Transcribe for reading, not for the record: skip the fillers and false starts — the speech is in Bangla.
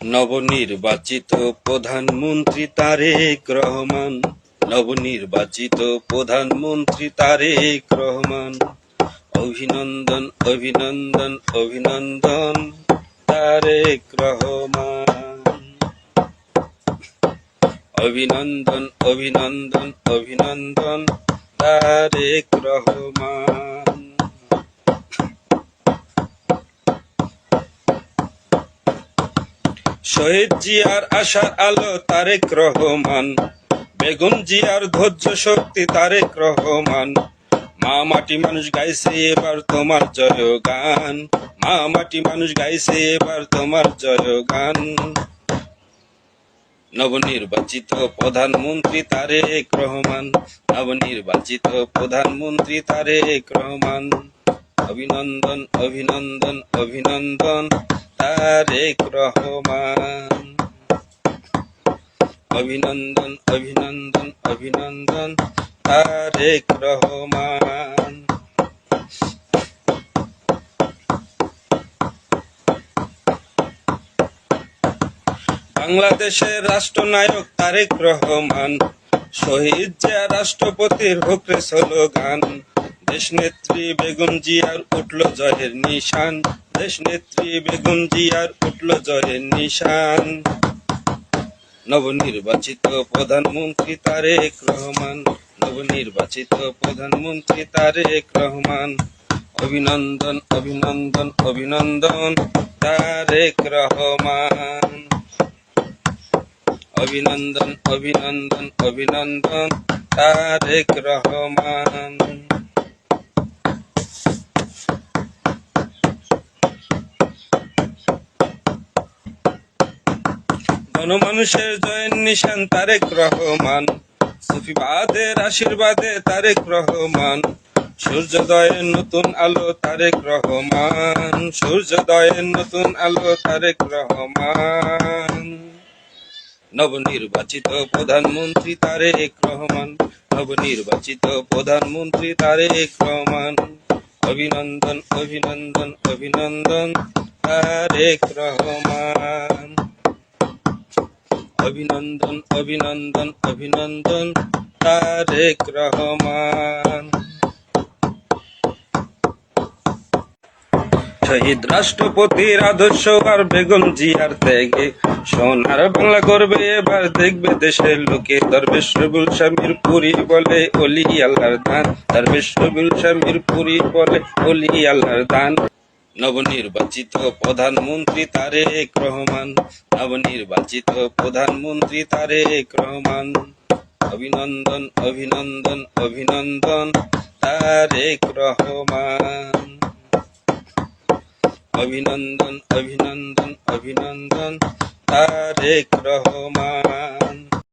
নবনির্বাচিত প্রধানমন্ত্রী তারেক রহমান, নবনির্বাচিত প্রধানমন্ত্রী তারেক রহমান। অভিনন্দন অভিনন্দন অভিনন্দন তারেক রহমান। অভিনন্দন অভিনন্দন অভিনন্দন তারেক রহমান। শহীদ জিয়ার আশার আলো তারেক রহমান, বেগম জিয়ার ধৈর্য শক্তি তারেক রহমান। মা মাটি মানুষ গাইছে এবার তোমার জয়গান, মা মাটি মানুষ গাইছে এবার তোমার জয়গান। নবনির্বাচিত প্রধানমন্ত্রী তারেক রহমান, নবনির্বাচিত প্রধানমন্ত্রী তারেক রহমান। অভিনন্দন অভিনন্দন অভিনন্দন তারেক রহমান। অভিনন্দন অভিনন্দন অভিনন্দন তারেক রহমান। বাংলাদেশের রাষ্ট্রনায়ক তারেক রহমান, শহীদ জিয়া রাষ্ট্রপতির হোকরে স্লোগান। দেশনেত্রী বেগম জিয়ার উঠল জয়ের নিশান, দেশনেত্রী বেগম জিয়ার উঠল জয়ের নিশান। নবনির্বাচিত প্রধানমন্ত্রী তারেক রহমান, নবনির্বাচিত প্রধানমন্ত্রী তারেক রহমান। অভিনন্দন অভিনন্দন অভিনন্দন তারেক রহমান। অভিনন্দন অভিনন্দন অভিনন্দন তারেক রহমান। গণমানুষের জয়ের নিশান তারেক রহমান, সুফিবাদের আশীর্বাদে তারেক রহমান। সূর্যোদয়ের নতুন আলো তারেক রহমান, সূর্যোদয়ের নতুন আলো তারেক রহমান। নবনির্বাচিত প্রধানমন্ত্রী তারেক রহমান, নবনির্বাচিত প্রধানমন্ত্রী তারেক রহমান। অভিনন্দন অভিনন্দন অভিনন্দন তারেক রহমান। অভিনন্দন অভিনন্দন অভিনন্দন তারেক রহমান। শহীদ রাষ্ট্রপতির আদর্শ আর বেগম জিয়ার ত্যাগে সোনার বাংলা করবে এবার দেখবে দেশের লোকে। দরবেশ রবিউল শামীর পুরী বলে অলি আল্লাহর দান, দরবেশ রবিউল শামীর পুরী বলে অলি আল্লাহর দান। নবনির্বাচিত প্রধানমন্ত্রী তারেক রহমান, নবনির্বাচিত প্রধানমন্ত্রী তারেক রহমান। অভিনন্দন অভিনন্দন অভিনন্দন তারেক রহমান। অভিনন্দন অভিনন্দন অভিনন্দন তারেক রহমান।